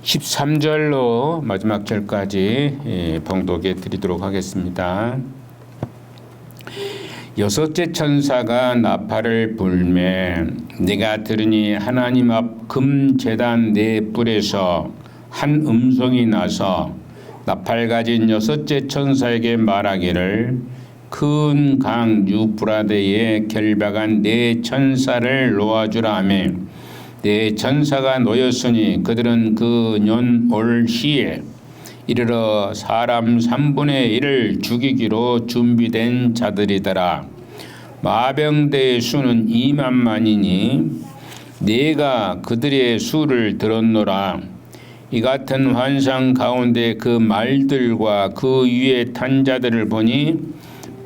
13절로 마지막 절까지 봉독해 드리도록 하겠습니다. 여섯째 천사가 나팔을 불매 내가 들으니 하나님 앞 금제단 네 뿔에서 한 음성이 나서 나팔 가진 여섯째 천사에게 말하기를 큰 강 유프라데에 결박한 네 천사를 놓아주라 하며 네 천사가 놓였으니 그들은 그 년 올 시에 이르러 사람 3분의 1을 죽이기로 준비된 자들이더라. 마병대의 수는 2만만이니 네가 그들의 수를 들었노라. 이 같은 환상 가운데 그 말들과 그 위에 탄 자들을 보니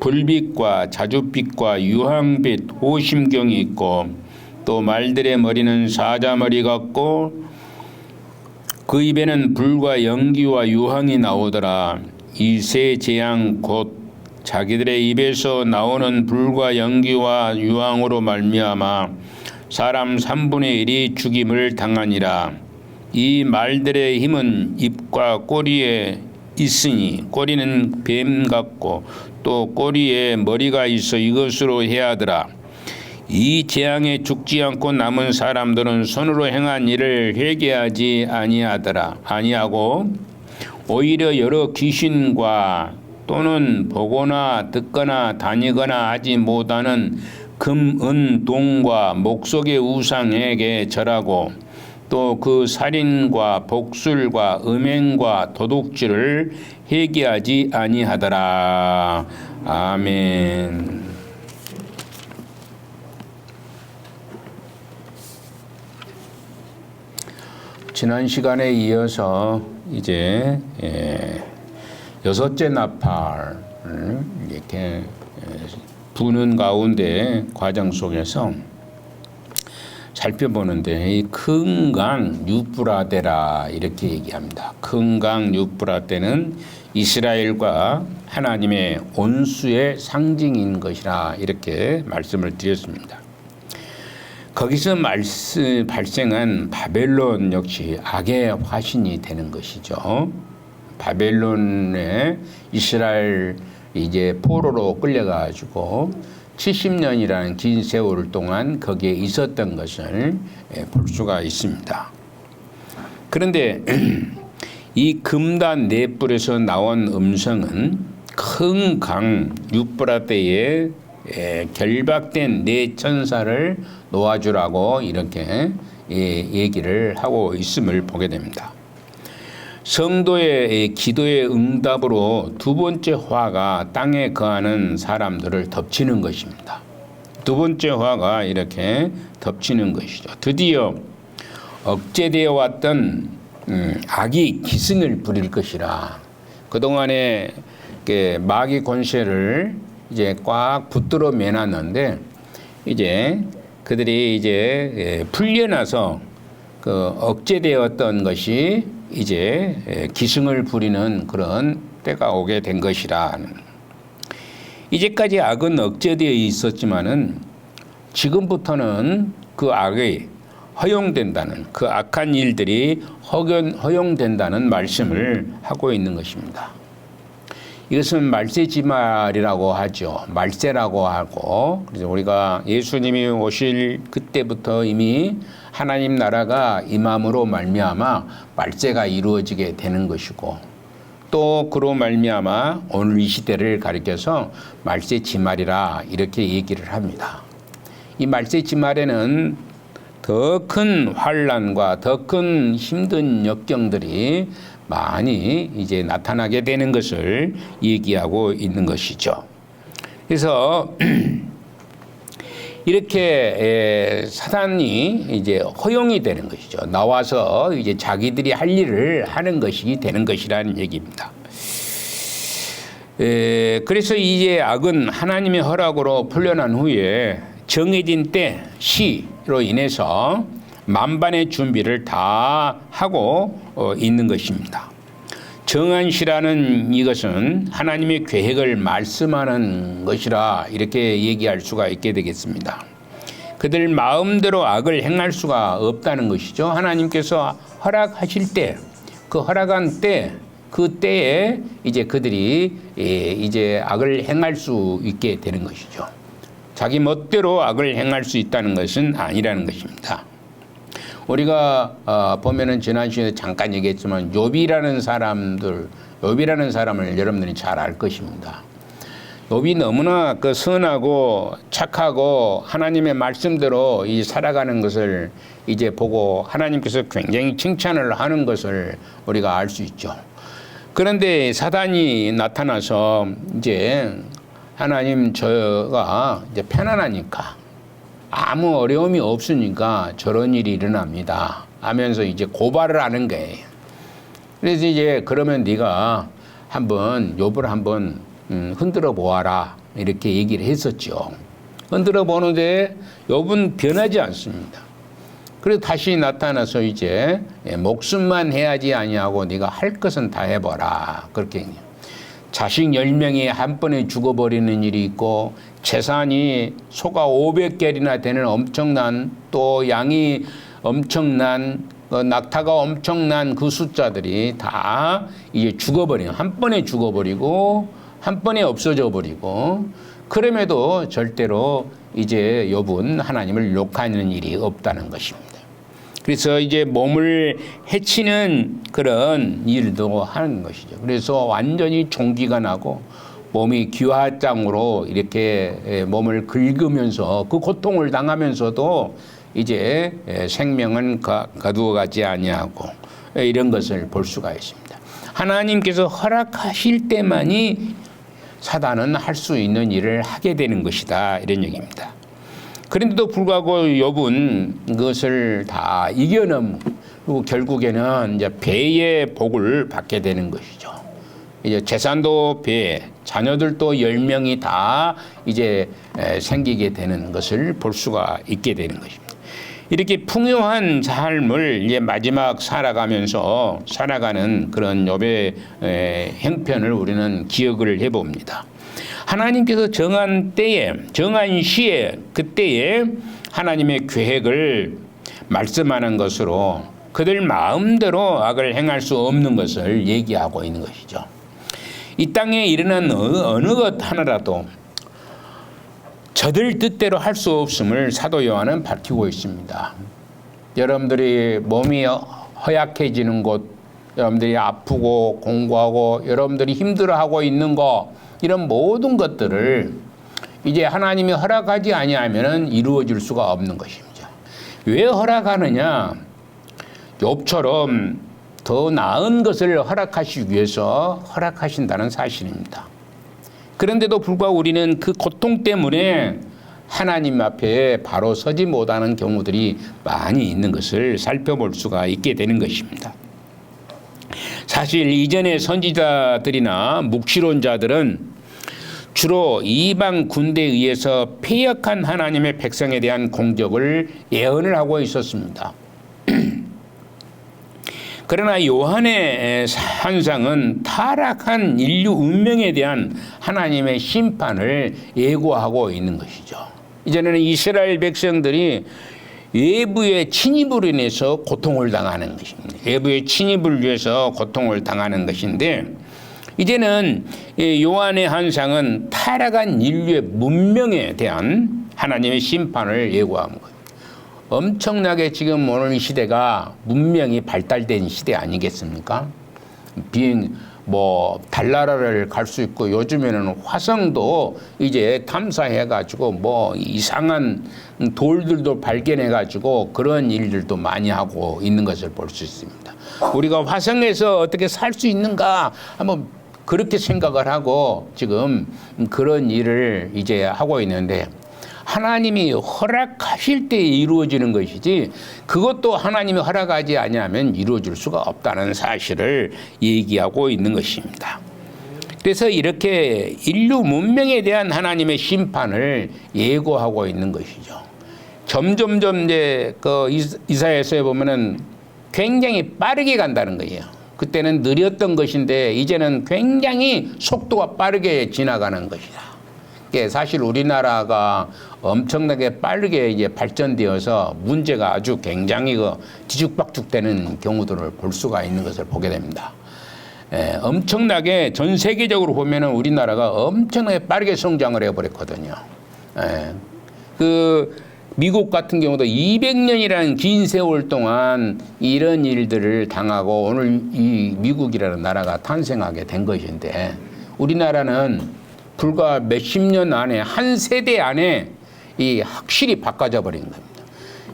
불빛과 자줏빛과 유황빛 오심경이 있고 또 말들의 머리는 사자머리 같고 그 입에는 불과 연기와 유황이 나오더라. 이 세 재앙 곧 자기들의 입에서 나오는 불과 연기와 유황으로 말미암아 사람 3분의 1이 죽임을 당하니라. 이 말들의 힘은 입과 꼬리에 있으니 꼬리는 뱀 같고 또 꼬리에 머리가 있어 이것으로 해하더라. 이 재앙에 죽지 않고 남은 사람들은 손으로 행한 일을 회개하지 아니하고 오히려 여러 귀신과 또는 보거나 듣거나 다니거나 하지 못하는 금, 은, 동과 목석의 우상에게 절하고 또 그 살인과 복술과 음행과 도둑질을 회개하지 아니하더라. 아멘. 지난 시간에 이어서 이제 여섯째 나팔 이렇게 부는 가운데 과정 속에서 살펴보는데 이 큰 강 유프라데라 이렇게 얘기합니다. 큰 강 유프라데는 이스라엘과 하나님의 온수의 상징인 것이라 이렇게 말씀을 드렸습니다. 거기서 발생한 바벨론 역시 악의 화신이 되는 것이죠. 바벨론에 이스라엘 이제 포로로 끌려가지고 70년이라는 긴 세월 동안 거기에 있었던 것을 볼 수가 있습니다. 그런데 이 금단 네 뿔에서 나온 음성은 큰 강 유프라데에 결박된 네 천사를 놓아주라고 이렇게 얘기를 하고 있음을 보게 됩니다. 성도의 기도의 응답으로 두 번째 화가 땅에 거하는 사람들을 덮치는 것입니다. 두 번째 화가 이렇게 덮치는 것이죠. 드디어 억제되어 왔던 악이 기승을 부릴 것이라. 그동안에 마귀 권세를 이제 꽉 붙들어 매놨는데 이제 그들이 이제 풀려나서 그 억제되었던 것이 이제 기승을 부리는 그런 때가 오게 된 것이라. 이제까지 악은 억제되어 있었지만은 지금부터는 그 악이 허용된다는 그 악한 일들이 허용된다는 말씀을 하고 있는 것입니다. 이것은 말세지말이라고 하죠. 말세라고 하고 그래서 우리가 예수님이 오실 그때부터 이미 하나님 나라가 임함으로 말미암아 말세가 이루어지게 되는 것이고 또 그로 말미암아 오늘 이 시대를 가리켜서 말세지말이라 이렇게 얘기를 합니다. 이 말세지말에는 더 큰 환난과 더 큰 힘든 역경들이 많이 이제 나타나게 되는 것을 얘기하고 있는 것이죠. 그래서 이렇게 사단이 이제 허용이 되는 것이죠. 나와서 이제 자기들이 할 일을 하는 것이 되는 것이라는 얘기입니다. 그래서 이제 악은 하나님의 허락으로 풀려난 후에 정해진 때 시로 인해서 만반의 준비를 다 하고 있는 것입니다. 정한 시라는 이것은 하나님의 계획을 말씀하는 것이라 이렇게 얘기할 수가 있게 되겠습니다. 그들 마음대로 악을 행할 수가 없다는 것이죠. 하나님께서 허락하실 때, 그 허락한 때, 그 때에 이제 그들이 이제 악을 행할 수 있게 되는 것이죠. 자기 멋대로 악을 행할 수 있다는 것은 아니라는 것입니다. 우리가 보면은 지난 시간에 잠깐 얘기했지만 욥이라는 사람을 여러분들이 잘 알 것입니다. 욥이 너무나 그 선하고 착하고 하나님의 말씀대로 이 살아가는 것을 이제 보고 하나님께서 굉장히 칭찬을 하는 것을 우리가 알 수 있죠. 그런데 사단이 나타나서 이제 하나님 저가 이제 편안하니까 아무 어려움이 없으니까 저런 일이 일어납니다 하면서 이제 고발을 하는 거예요. 그래서 이제 그러면 네가 한번 욥을 한번 흔들어 보아라 이렇게 얘기를 했었죠. 흔들어 보는데 욥은 변하지 않습니다. 그래서 다시 나타나서 이제 목숨만 해야지 아니하고 네가 할 것은 다 해봐라 그렇게 자식 10명이 한 번에 죽어버리는 일이 있고 재산이 소가 500개이나 되는 엄청난 또 양이 엄청난 낙타가 엄청난 그 숫자들이 다 이제 죽어버리는 한 번에 죽어버리고 한 번에 없어져 버리고 그럼에도 절대로 이제 욥은 하나님을 욕하는 일이 없다는 것입니다. 그래서 이제 몸을 해치는 그런 일도 하는 것이죠. 그래서 완전히 종기가 나고 몸이 기와장으로 이렇게 몸을 긁으면서 그 고통을 당하면서도 이제 생명은 거두어가지 아니하고 이런 것을 볼 수가 있습니다. 하나님께서 허락하실 때만이 사단은 할 수 있는 일을 하게 되는 것이다 이런 얘기입니다. 그런데도 불구하고 욥은 그것을 다 이겨내고 결국에는 이제 배의 복을 받게 되는 것이죠. 이제 재산도 배, 자녀들도 10명이 다 이제 생기게 되는 것을 볼 수가 있게 되는 것입니다. 이렇게 풍요한 삶을 이제 마지막 살아가면서 살아가는 그런 욥의 형편을 우리는 기억을 해봅니다. 하나님께서 정한 때에, 정한 시에, 그때에 하나님의 계획을 말씀하는 것으로 그들 마음대로 악을 행할 수 없는 것을 얘기하고 있는 것이죠. 이 땅에 일어난 어느 것 하나라도 저들 뜻대로 할 수 없음을 사도 요한은 밝히고 있습니다. 여러분들이 몸이 허약해지는 곳, 여러분들이 아프고 공부하고 여러분들이 힘들어하고 있는 것, 이런 모든 것들을 이제 하나님이 허락하지 아니하면 이루어질 수가 없는 것입니다. 왜 허락하느냐? 욥처럼 더 나은 것을 허락하시기 위해서 허락하신다는 사실입니다. 그런데도 불구하고 우리는 그 고통 때문에 하나님 앞에 바로 서지 못하는 경우들이 많이 있는 것을 살펴볼 수가 있게 되는 것입니다. 사실 이전의 선지자들이나 묵시론자들은 주로 이방 군대에 의해서 패역한 하나님의 백성에 대한 공격을 예언을 하고 있었습니다. 그러나 요한의 환상은 타락한 인류 운명에 대한 하나님의 심판을 예고하고 있는 것이죠. 이제는 이스라엘 백성들이 외부의 침입으로 인해서 고통을 당하는 것입니다. 외부의 침입을 위해서 고통을 당하는 것인데 이제는 요한의 환상은 타락한 인류의 문명에 대한 하나님의 심판을 예고한 거예요. 엄청나게 지금 오늘 이 시대가 문명이 발달된 시대 아니겠습니까? 달나라를 갈 수 있고 요즘에는 화성도 이제 탐사해가지고 이상한 돌들도 발견해가지고 그런 일들도 많이 하고 있는 것을 볼 수 있습니다. 우리가 화성에서 어떻게 살 수 있는가 한번 그렇게 생각을 하고 지금 그런 일을 이제 하고 있는데 하나님이 허락하실 때 이루어지는 것이지 그것도 하나님이 허락하지 아니하면 이루어질 수가 없다는 사실을 얘기하고 있는 것입니다. 그래서 이렇게 인류 문명에 대한 하나님의 심판을 예고하고 있는 것이죠. 점점점 이제 그 이사야서에 보면은 굉장히 빠르게 간다는 거예요. 그때는 느렸던 것인데 이제는 굉장히 속도가 빠르게 지나가는 것이다. 사실 우리나라가 엄청나게 빠르게 이제 발전되어서 문제가 아주 굉장히 뒤죽박죽되는 경우들을 볼 수가 있는 것을 보게 됩니다. 엄청나게 전 세계적으로 보면은 우리나라가 엄청나게 빠르게 성장을 해버렸거든요. 미국 같은 경우도 200년이라는 긴 세월 동안 이런 일들을 당하고 오늘 이 미국이라는 나라가 탄생하게 된 것인데 우리나라는 불과 몇십 년 안에 한 세대 안에 확실히 바꿔져 버린 겁니다.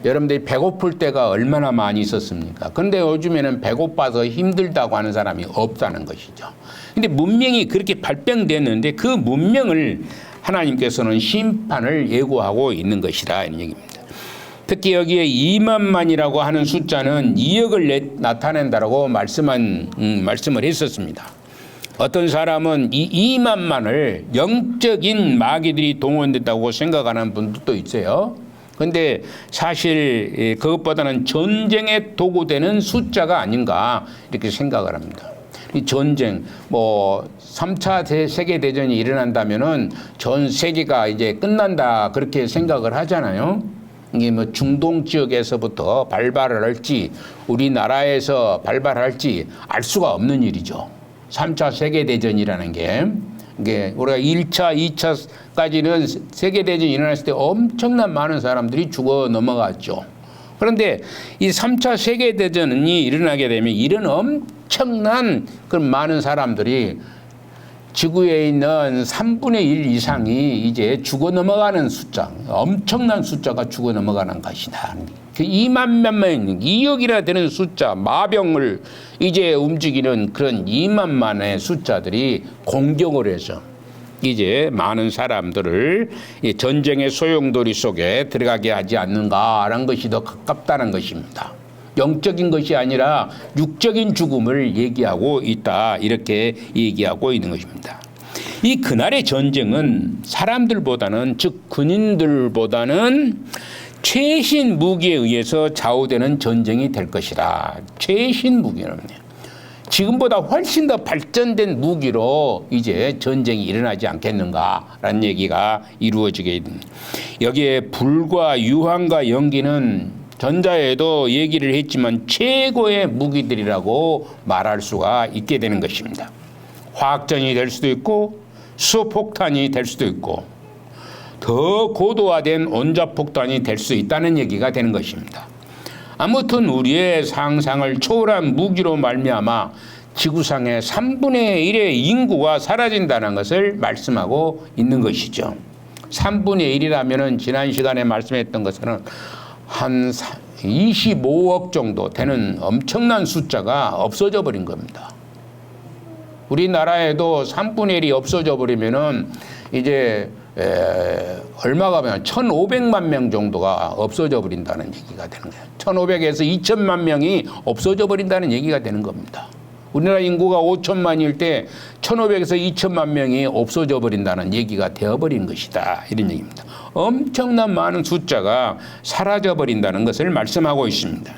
여러분들이 배고플 때가 얼마나 많이 있었습니까? 그런데 요즘에는 배고파서 힘들다고 하는 사람이 없다는 것이죠. 근데 문명이 그렇게 발병됐는데 그 문명을 하나님께서는 심판을 예고하고 있는 것이다 이런 얘기입니다. 특히 여기에 2만만이라고 하는 숫자는 2억을 나타낸다라고 말씀을 했었습니다. 어떤 사람은 이 2만만을 영적인 마귀들이 동원됐다고 생각하는 분들도 있어요. 그런데 사실 그것보다는 전쟁의 도구되는 숫자가 아닌가 이렇게 생각을 합니다. 이 전쟁, 3차 세계대전이 일어난다면은 전 세계가 이제 끝난다 그렇게 생각을 하잖아요. 이게 중동 지역에서부터 발발을 할지 우리나라에서 발발할지 알 수가 없는 일이죠. 3차 세계대전이라는 게 이게 우리가 1차, 2차까지는 세계대전이 일어났을 때 엄청난 많은 사람들이 죽어 넘어갔죠. 그런데 이 3차 세계대전이 일어나게 되면 이런 엄청난 그런 많은 사람들이 지구에 있는 3분의 1 이상이 이제 죽어 넘어가는 숫자, 엄청난 숫자가 죽어 넘어가는 것이다. 그 2만 몇만, 2억이나 되는 숫자, 마병을 이제 움직이는 그런 2만만의 숫자들이 공격을 해서 이제 많은 사람들을 전쟁의 소용돌이 속에 들어가게 하지 않는가라는 것이 더 가깝다는 것입니다. 영적인 것이 아니라 육적인 죽음을 얘기하고 있다 이렇게 얘기하고 있는 것입니다. 이 그날의 전쟁은 사람들보다는 즉 군인들보다는 최신 무기에 의해서 좌우되는 전쟁이 될 것이다. 최신 무기랍니다. 지금보다 훨씬 더 발전된 무기로 이제 전쟁이 일어나지 않겠는가라는 얘기가 이루어지게 됩니다. 여기에 불과 유황과 연기는 전자에도 얘기를 했지만 최고의 무기들이라고 말할 수가 있게 되는 것입니다. 화학전이 될 수도 있고 수폭탄이 될 수도 있고 더 고도화된 원자폭탄이 될 수 있다는 얘기가 되는 것입니다. 아무튼 우리의 상상을 초월한 무기로 말미암아 지구상의 3분의 1의 인구가 사라진다는 것을 말씀하고 있는 것이죠. 3분의 1이라면 지난 시간에 말씀했던 것은 한 25억 정도 되는 엄청난 숫자가 없어져 버린 겁니다. 우리나라에도 3분의 1이 없어져 버리면은 이제 얼마가 되면 1,500만 명 정도가 없어져 버린다는 얘기가 되는 거예요. 1,500에서 2,000만 명이 없어져 버린다는 얘기가 되는 겁니다. 우리나라 인구가 5천만일 때 1,500에서 2천만 명이 없어져 버린다는 얘기가 되어버린 것이다. 이런 얘기입니다. 엄청난 많은 숫자가 사라져 버린다는 것을 말씀하고 있습니다.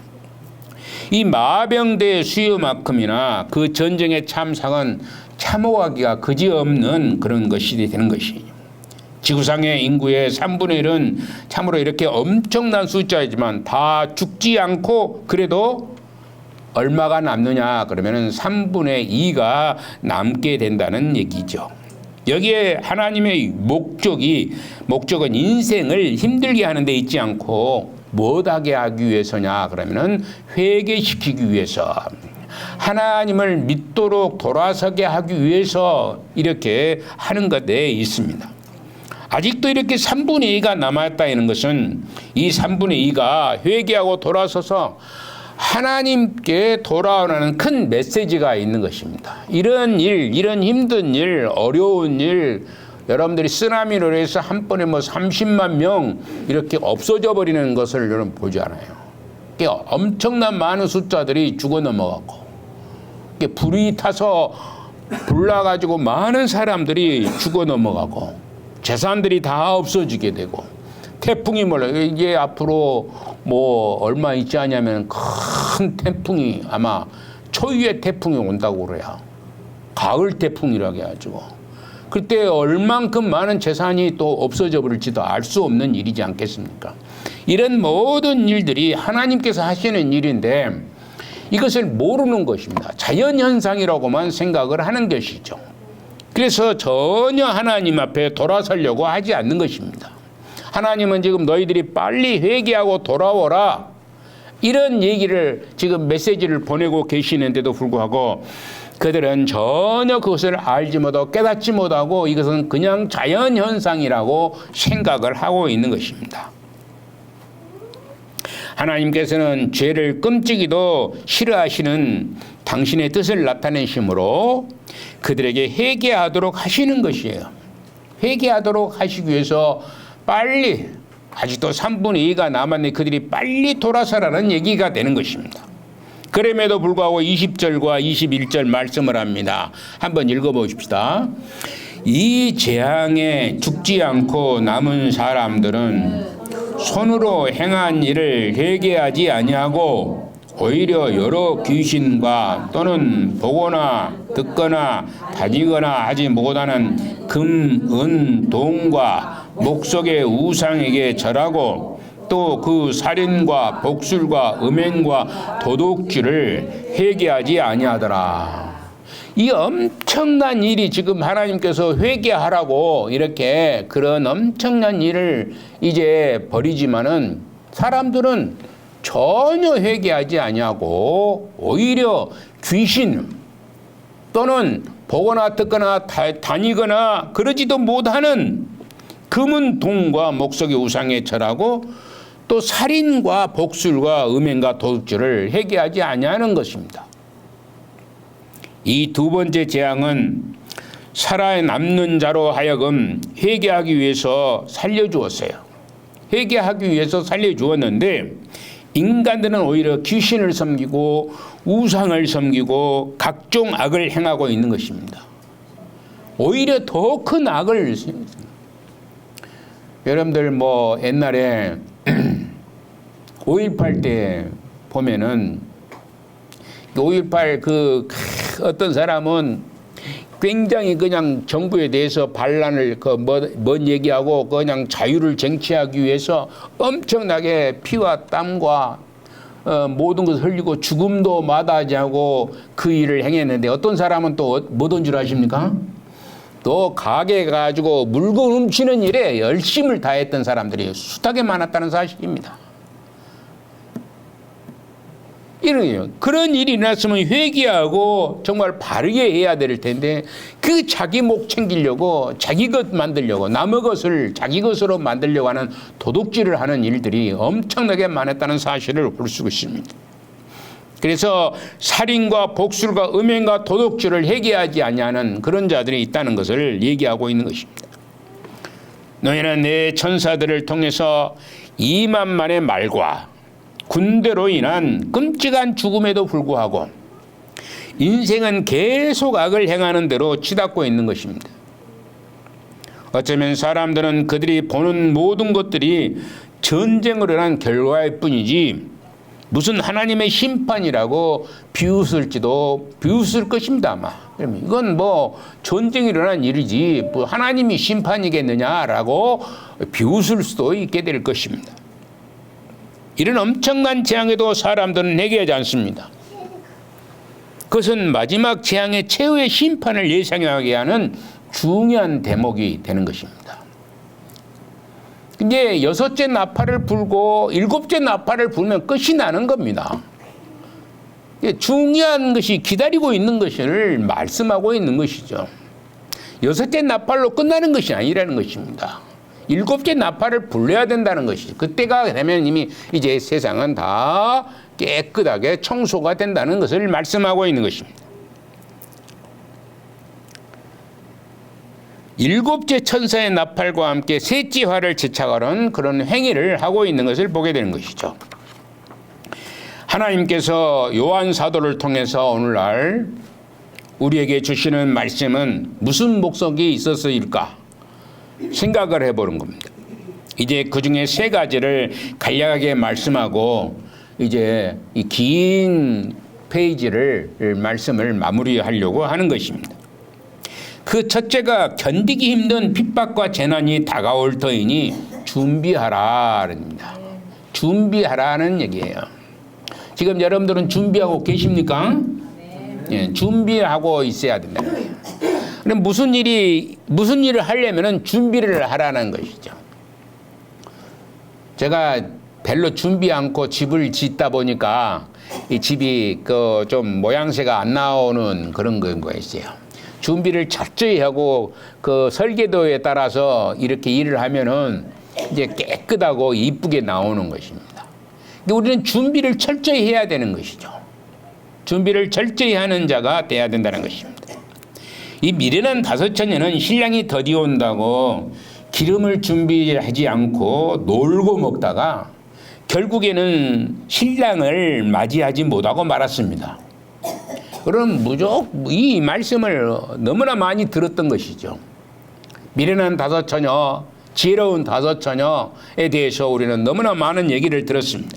이 마병대의 수요만큼이나 그 전쟁의 참상은 참호하기가 그지없는 그런 것이 되는 것이죠. 지구상의 인구의 3분의 1은 참으로 이렇게 엄청난 숫자이지만 다 죽지 않고 그래도 얼마가 남느냐 그러면은 3분의 2가 남게 된다는 얘기죠. 여기에 하나님의 목적은 인생을 힘들게 하는 데 있지 않고 못하게 하기 위해서냐 그러면은 회개시키기 위해서 하나님을 믿도록 돌아서게 하기 위해서 이렇게 하는 것에 있습니다. 아직도 이렇게 3분의 2가 남아있다는 것은 이 3분의 2가 회개하고 돌아서서 하나님께 돌아오라는 큰 메시지가 있는 것입니다. 이런 일, 이런 힘든 일, 어려운 일, 여러분들이 쓰나미로 해서 한 번에 30만 명 이렇게 없어져 버리는 것을 여러분 보지 않아요. 엄청난 많은 숫자들이 죽어 넘어가고, 불이 타서 불나가지고 많은 사람들이 죽어 넘어가고, 재산들이 다 없어지게 되고, 태풍이 이게 앞으로 얼마 있지 않냐면 큰 태풍이 아마 초유의 태풍이 온다고 그래요. 가을 태풍이라고 해가지고 그때 얼만큼 많은 재산이 또 없어져 버릴지도 알 수 없는 일이지 않겠습니까? 이런 모든 일들이 하나님께서 하시는 일인데 이것을 모르는 것입니다. 자연현상이라고만 생각을 하는 것이죠. 그래서 전혀 하나님 앞에 돌아서려고 하지 않는 것입니다. 하나님은 지금 너희들이 빨리 회개하고 돌아오라, 이런 얘기를 지금 메시지를 보내고 계시는데도 불구하고 그들은 전혀 그것을 알지 못하고 깨닫지 못하고 이것은 그냥 자연현상이라고 생각을 하고 있는 것입니다. 하나님께서는 죄를 끔찍이도 싫어하시는 당신의 뜻을 나타내심으로 그들에게 회개하도록 하시는 것이에요. 회개하도록 하시기 위해서 빨리, 아직도 3분의 2가 남았는데 그들이 빨리 돌아서라는 얘기가 되는 것입니다. 그럼에도 불구하고 20절과 21절 말씀을 합니다. 한번 읽어보십시다. 이 재앙에 죽지 않고 남은 사람들은 손으로 행한 일을 회개하지 아니하고 오히려 여러 귀신과 또는 보거나 듣거나 다니거나 하지 못하는 금, 은, 동과 목석의 우상에게 절하고 또 그 살인과 복술과 음행과 도둑질을 회개하지 아니하더라. 이 엄청난 일이 지금 하나님께서 회개하라고 이렇게 그런 엄청난 일을 이제 벌이지만은 사람들은 전혀 회개하지 아니하고 오히려 귀신 또는 보거나 듣거나 다니거나 그러지도 못하는 금은 동과 목석의 우상에 절하고 또 살인과 복술과 음행과 도둑질을 회개하지 아니하는 것입니다. 이 두 번째 재앙은 살아남는 자로 하여금 회개하기 위해서 살려주었어요. 회개하기 위해서 살려주었는데 인간들은 오히려 귀신을 섬기고 우상을 섬기고 각종 악을 행하고 있는 것입니다. 오히려 더 큰 악을, 여러분들 뭐 옛날에 5.18 때 보면은 5.18 그 어떤 사람은 굉장히 그냥 정부에 대해서 반란을 뭔 얘기하고 그냥 자유를 쟁취하기 위해서 엄청나게 피와 땀과 모든 것을 흘리고 죽음도 마다하지 않고 그 일을 행했는데 어떤 사람은 또 뭐던 줄 아십니까? 또 가게 가지고 물건 훔치는 일에 열심을 다했던 사람들이 숱하게 많았다는 사실입니다. 이런 그런 일이 일어났으면 회개하고 정말 바르게 해야 될 텐데 그 자기 목 챙기려고 자기 것 만들려고 남의 것을 자기 것으로 만들려고 하는 도둑질을 하는 일들이 엄청나게 많았다는 사실을 볼 수 있습니다. 그래서 살인과 복술과 음행과 도둑질을 회개하지 아니하는 그런 자들이 있다는 것을 얘기하고 있는 것입니다. 너희는 내 천사들을 통해서 2만만의 말과 군대로 인한 끔찍한 죽음에도 불구하고 인생은 계속 악을 행하는 대로 치닫고 있는 것입니다. 어쩌면 사람들은 그들이 보는 모든 것들이 전쟁으로 인한 결과일 뿐이지 무슨 하나님의 심판이라고 비웃을 것입니다 아마. 이건 뭐 전쟁이 일어난 일이지 뭐 하나님이 심판이겠느냐라고 비웃을 수도 있게 될 것입니다. 이런 엄청난 재앙에도 사람들은 회개하지 않습니다. 그것은 마지막 재앙의 최후의 심판을 예상하게 하는 중요한 대목이 되는 것입니다. 이제 6째 나팔을 불고 7째 나팔을 불면 끝이 나는 겁니다. 중요한 것이 기다리고 있는 것을 말씀하고 있는 것이죠. 6째 나팔로 끝나는 것이 아니라는 것입니다. 7째 나팔을 불려야 된다는 것이죠. 그때가 되면 이미 이제 세상은 다 깨끗하게 청소가 된다는 것을 말씀하고 있는 것입니다. 7째 천사의 나팔과 함께 셋째 화를 제착하는 그런 행위를 하고 있는 것을 보게 되는 것이죠. 하나님께서 요한 사도를 통해서 오늘날 우리에게 주시는 말씀은 무슨 목적이 있어서일까 생각을 해보는 겁니다. 이제 그 중에 3가지를 간략하게 말씀하고 이제 이 긴 페이지를 말씀을 마무리하려고 하는 것입니다. 그 첫째가 견디기 힘든 핍박과 재난이 다가올 터이니 준비하라입니다. 준비하라는 얘기예요. 지금 여러분들은 준비하고 계십니까? 예, 준비하고 있어야 된다는 거예요. 그럼 무슨 일을 하려면은 준비를 하라는 것이죠. 제가 별로 준비 않고 집을 짓다 보니까 이 집이 그 좀 모양새가 안 나오는 그런 거였어요. 준비를 철저히 하고 그 설계도에 따라서 이렇게 일을 하면은 이제 깨끗하고 이쁘게 나오는 것입니다. 근데 우리는 준비를 철저히 해야 되는 것이죠. 준비를 철저히 하는 자가 돼야 된다는 것입니다. 이 미련한 다섯 처녀는 신랑이 더디 온다고 기름을 준비하지 않고 놀고 먹다가 결국에는 신랑을 맞이하지 못하고 말았습니다. 그럼 이 말씀을 너무나 많이 들었던 것이죠. 미련한 다섯 처녀, 지혜로운 다섯 처녀에 대해서 우리는 너무나 많은 얘기를 들었습니다.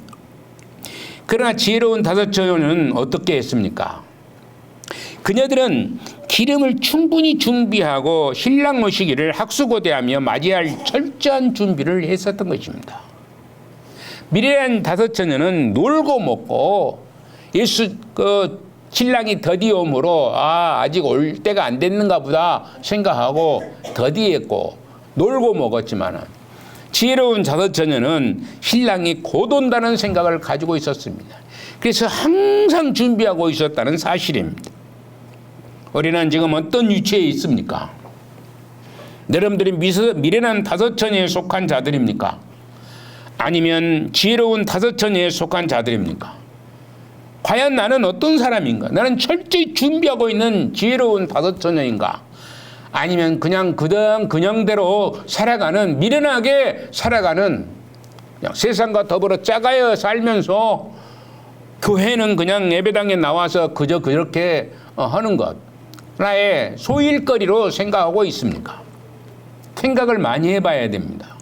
그러나 지혜로운 다섯 처녀는 어떻게 했습니까? 그녀들은 기름을 충분히 준비하고 신랑 모시기를 학수고대하며 맞이할 철저한 준비를 했었던 것입니다. 미련한 다섯 처녀는 놀고 먹고 신랑이 더디옴으로 아직 올 때가 안 됐는가 보다 생각하고 더디했고 놀고 먹었지만 지혜로운 다섯 처녀는 신랑이 곧 온다는 생각을 가지고 있었습니다. 그래서 항상 준비하고 있었다는 사실입니다. 우리는 지금 어떤 위치에 있습니까? 여러분들이 미련한 다섯 처녀에 속한 자들입니까? 아니면 지혜로운 다섯 처녀에 속한 자들입니까? 과연 나는 어떤 사람인가? 나는 철저히 준비하고 있는 지혜로운 다섯 처녀인가? 아니면 그냥 그냥대로 살아가는, 미련하게 살아가는, 그냥 세상과 더불어 짜가여 살면서 교회는 그냥 예배당에 나와서 그저 그렇게 하는 것, 나의 소일거리로 생각하고 있습니까? 생각을 많이 해봐야 됩니다.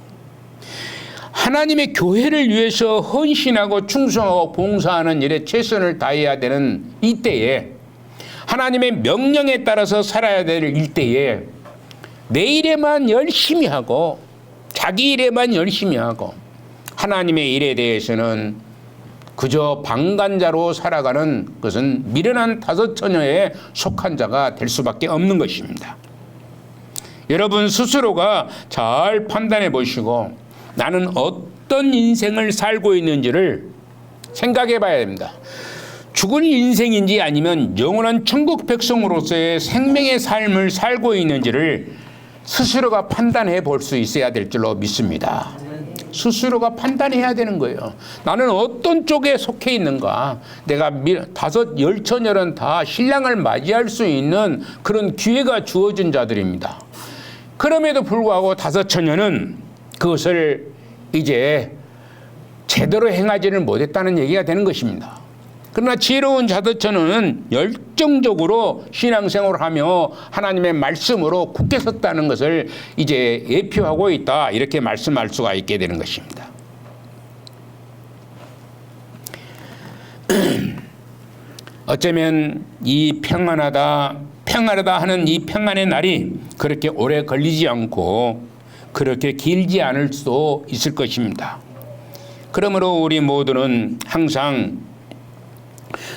하나님의 교회를 위해서 헌신하고 충성하고 봉사하는 일에 최선을 다해야 되는 이때에, 하나님의 명령에 따라서 살아야 될 이때에 내 일에만 열심히 하고 자기 일에만 열심히 하고 하나님의 일에 대해서는 그저 방관자로 살아가는 것은 미련한 다섯 처녀에 속한 자가 될 수밖에 없는 것입니다. 여러분 스스로가 잘 판단해 보시고 나는 어떤 인생을 살고 있는지를 생각해 봐야 됩니다. 죽을 인생인지 아니면 영원한 천국 백성으로서의 생명의 삶을 살고 있는지를 스스로가 판단해 볼 수 있어야 될 줄로 믿습니다. 스스로가 판단해야 되는 거예요. 나는 어떤 쪽에 속해 있는가. 내가 열 처녀는 다 신랑을 맞이할 수 있는 그런 기회가 주어진 자들입니다. 그럼에도 불구하고 다섯 처녀는 그것을 이제 제대로 행하지는 못했다는 얘기가 되는 것입니다. 그러나 지혜로운 다섯 처녀는 열정적으로 신앙생활을 하며 하나님의 말씀으로 굳게 섰다는 것을 이제 예표하고 있다, 이렇게 말씀할 수가 있게 되는 것입니다. 어쩌면 이 평안하다 하는 이 평안의 날이 그렇게 오래 걸리지 않고 그렇게 길지 않을 수도 있을 것입니다. 그러므로 우리 모두는 항상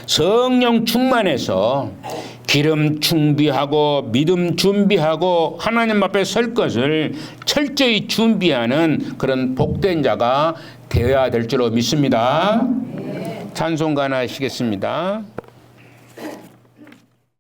성령 충만해서 기름 준비하고 믿음 준비하고 하나님 앞에 설 것을 철저히 준비하는 그런 복된 자가 되어야 될 줄로 믿습니다. 찬송가 하나 하시겠습니다.